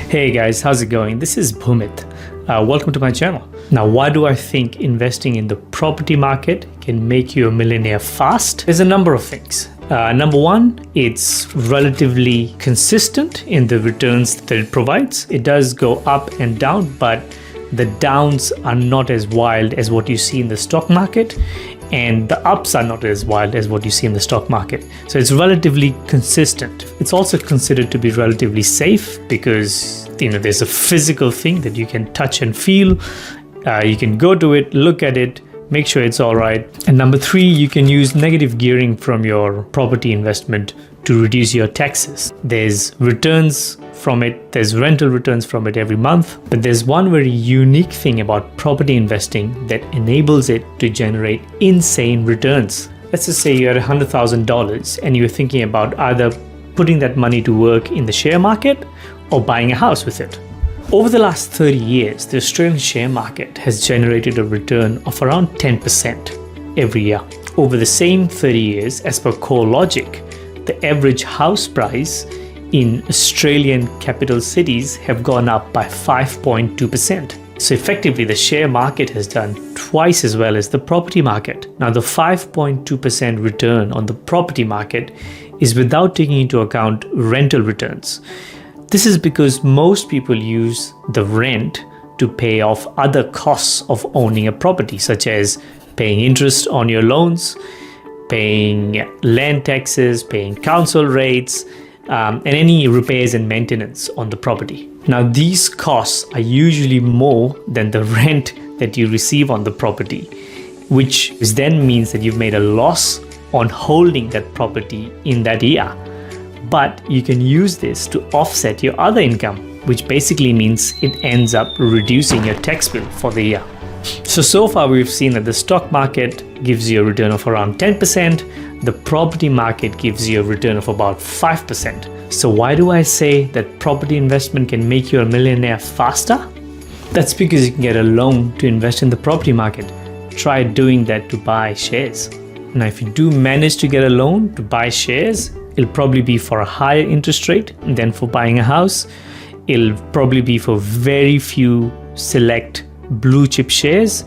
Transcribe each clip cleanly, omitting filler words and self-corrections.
Hey guys, how's it going? This is Bhumit. Welcome to my channel. Now, why do I think investing in the property market can make you a millionaire fast? There's a number of things. Number one, it's relatively consistent in the returns that it provides. It does go up and down, but the downs are not as wild as what you see in the stock market, and the ups are not as wild as what you see in the stock market. So it's relatively consistent. It's also considered to be relatively safe because there's a physical thing that you can touch and feel. You can go to it, look at it, make sure it's all right. And number three, you can use negative gearing from your property investment to reduce your taxes. There's returns from it, there's rental returns from it every month, but there's one very unique thing about property investing that enables it to generate insane returns. Let's just say you had $100,000 and you're thinking about either putting that money to work in the share market or buying a house with it. Over the last 30 years, the Australian share market has generated a return of around 10% every year. Over the same 30 years, as per CoreLogic, the average house price in Australian capital cities have gone up by 5.2%. So effectively, the share market has done twice as well as the property market. Now, the 5.2% return on the property market is without taking into account rental returns. This is because most people use the rent to pay off other costs of owning a property, such as paying interest on your loans, paying land taxes, paying council rates, and any repairs and maintenance on the property. Now, these costs are usually more than the rent that you receive on the property, which then means that you've made a loss on holding that property in that year. But you can use this to offset your other income, which basically means it ends up reducing your tax bill for the year. So far we've seen that the stock market gives you a return of around 10%, the property market gives you a return of about 5%. So why do I say that property investment can make you a millionaire faster? That's because you can get a loan to invest in the property market. Try doing that to buy shares. Now, if you do manage to get a loan to buy shares, it'll probably be for a higher interest rate than for buying a house. It'll probably be for very few select blue chip shares,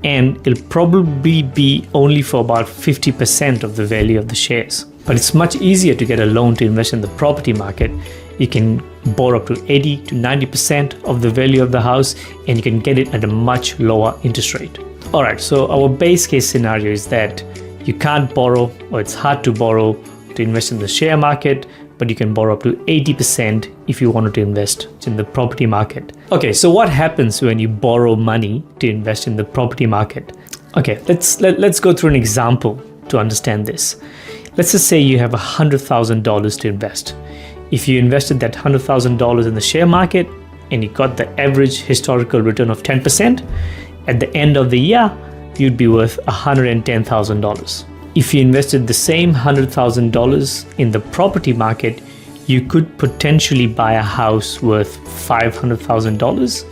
and it'll probably be only for about 50% of the value of the shares. But it's much easier to get a loan to invest in the property market. You can borrow up to 80 to 90% of the value of the house, and you can get it at a much lower interest rate. All right, so our base case scenario is that you can't borrow, or it's hard to borrow to invest in the share market, but you can borrow up to 80% if you wanted to invest in the property market. Okay, so what happens when you borrow money to invest in the property market? Okay, let's go through an example to understand this. Let's just say you have $100,000 to invest. If you invested that $100,000 in the share market and you got the average historical return of 10%, at the end of the year, you'd be worth $110,000. If you invested the same $100,000 in the property market, you could potentially buy a house worth $500,000.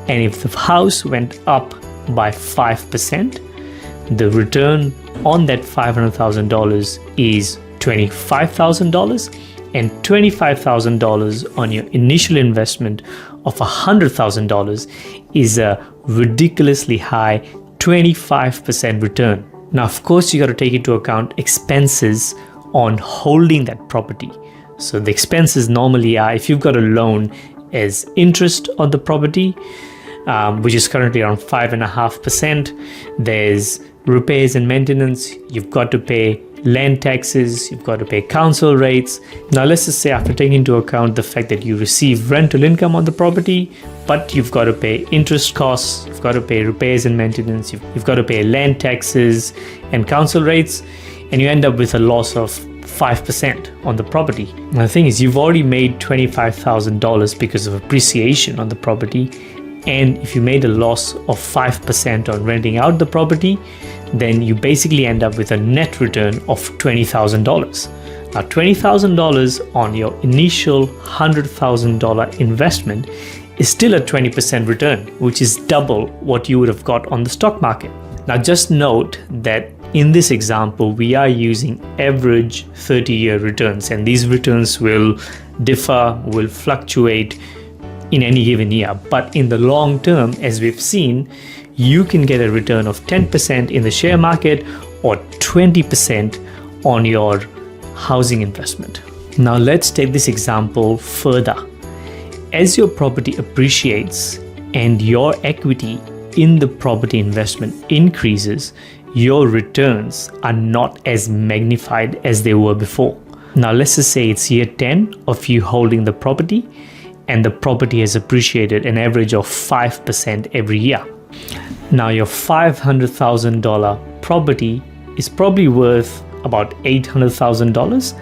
And if the house went up by 5%, the return on that $500,000 is $25,000, and $25,000 on your initial investment of $100,000 is a ridiculously high 25% return. Now, of course, you got to take into account expenses on holding that property. So the expenses normally are, if you've got a loan, as interest on the property, which is currently around 5.5%. There's repairs and maintenance. You've got to pay land taxes. You've got to pay council rates. Now, let's just say after taking into account the fact that you receive rental income on the property, but you've got to pay interest costs, you've got to pay repairs and maintenance, you've got to pay land taxes and council rates, and you end up with a loss of 5% on the property. Now, the thing is, you've already made $25,000 because of appreciation on the property. And if you made a loss of 5% on renting out the property, then you basically end up with a net return of $20,000. Now, $20,000 on your initial $100,000 investment is still a 20% return, which is double what you would have got on the stock market. Now, just note that in this example, we are using average 30-year returns, and these returns will differ, will fluctuate in any given year. But in the long term, as we've seen, you can get a return of 10% in the share market or 20% on your housing investment. Now let's take this example further. As your property appreciates and your equity in the property investment increases, your returns are not as magnified as they were before. Now let's just say it's year 10 of you holding the property, and the property has appreciated an average of 5% every year. Now your $500,000 property is probably worth about $800,000,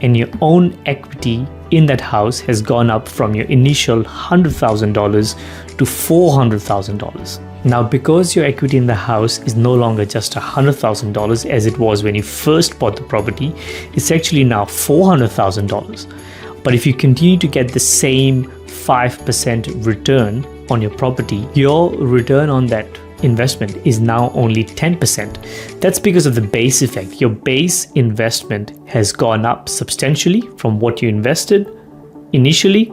and your own equity in that house has gone up from your initial $100,000 to $400,000. Now, because your equity in the house is no longer just $100,000 as it was when you first bought the property, it's actually now $400,000. But if you continue to get the same 5% return on your property, your return on that investment is now only 10%. That's because of the base effect. Your base investment has gone up substantially from what you invested initially,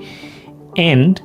and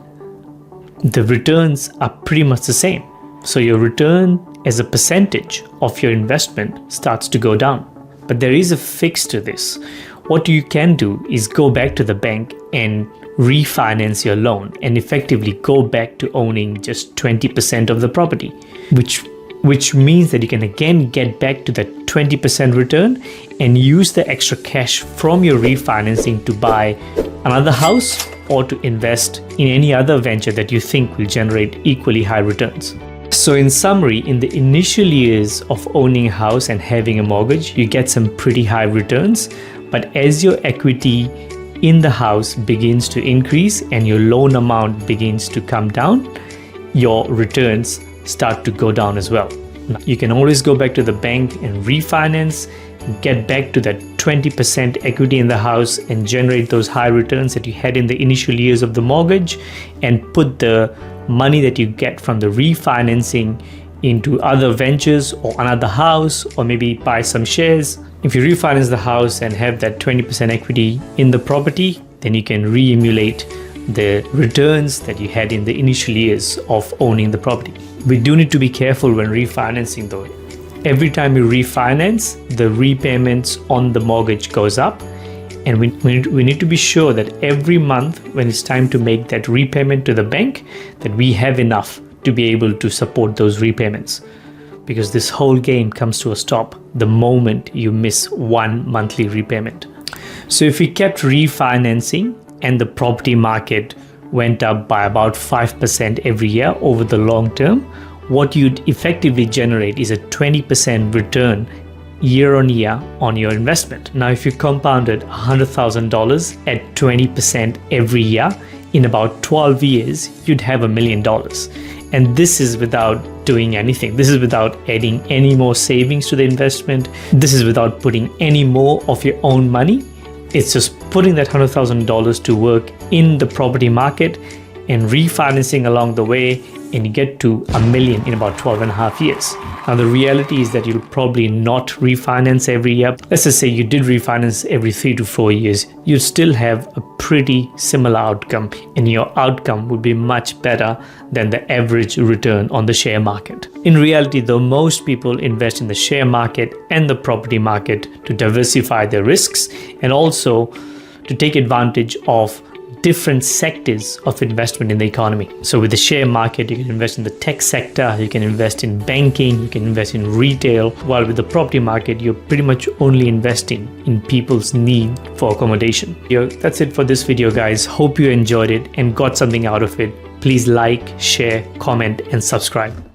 the returns are pretty much the same. So your return as a percentage of your investment starts to go down. But there is a fix to this. What you can do is go back to the bank and refinance your loan and effectively go back to owning just 20% of the property, which means that you can again get back to that 20% return and use the extra cash from your refinancing to buy another house or to invest in any other venture that you think will generate equally high returns. So in summary, in the initial years of owning a house and having a mortgage, you get some pretty high returns. But as your equity in the house begins to increase and your loan amount begins to come down, your returns start to go down as well. Now, you can always go back to the bank and refinance, get back to that 20% equity in the house and generate those high returns that you had in the initial years of the mortgage, and put the money that you get from the refinancing into other ventures or another house, or maybe buy some shares. If you refinance the house and have that 20% equity in the property, then you can re-emulate the returns that you had in the initial years of owning the property. We do need to be careful when refinancing though. Every time you refinance, the repayments on the mortgage goes up, and we need to be sure that every month when it's time to make that repayment to the bank, that we have enough to be able to support those repayments. Because this whole game comes to a stop the moment you miss one monthly repayment. So if we kept refinancing and the property market went up by about 5% every year over the long term, what you'd effectively generate is a 20% return year on year on your investment. Now, if you compounded $100,000 at 20% every year, in about 12 years, you'd have $1 million. And this is without doing anything. This is without adding any more savings to the investment. This is without putting any more of your own money. It's just putting that $100,000 to work in the property market and refinancing along the way, and you get to $1 million in about 12 and a half years. Now, the reality is that you'll probably not refinance every year. Let's just say you did refinance every 3 to 4 years. You still have a pretty similar outcome, and your outcome would be much better than the average return on the share market. In reality, though, most people invest in the share market and the property market to diversify their risks and also to take advantage of different sectors of investment in the economy. So with the share market, you can invest in the tech sector, you can invest in banking, you can invest in retail, while with the property market, you're pretty much only investing in people's need for accommodation. That's it for this video, guys. Hope you enjoyed it and got something out of it. Please like, share, comment, and subscribe.